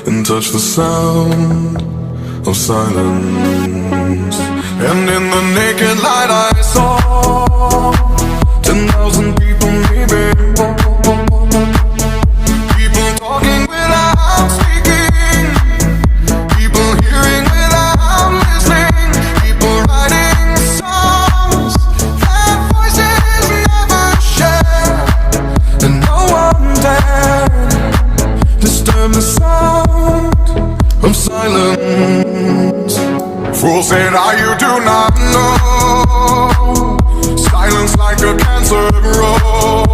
and touch the sound of silence. And in the naked light I saw 10,000 people, maybe. People talking without speaking, people hearing without listening, people writing songs that voices never share, and no one dared disturb the sound of silence. Fools say now you do not know, silence like a cancer grows.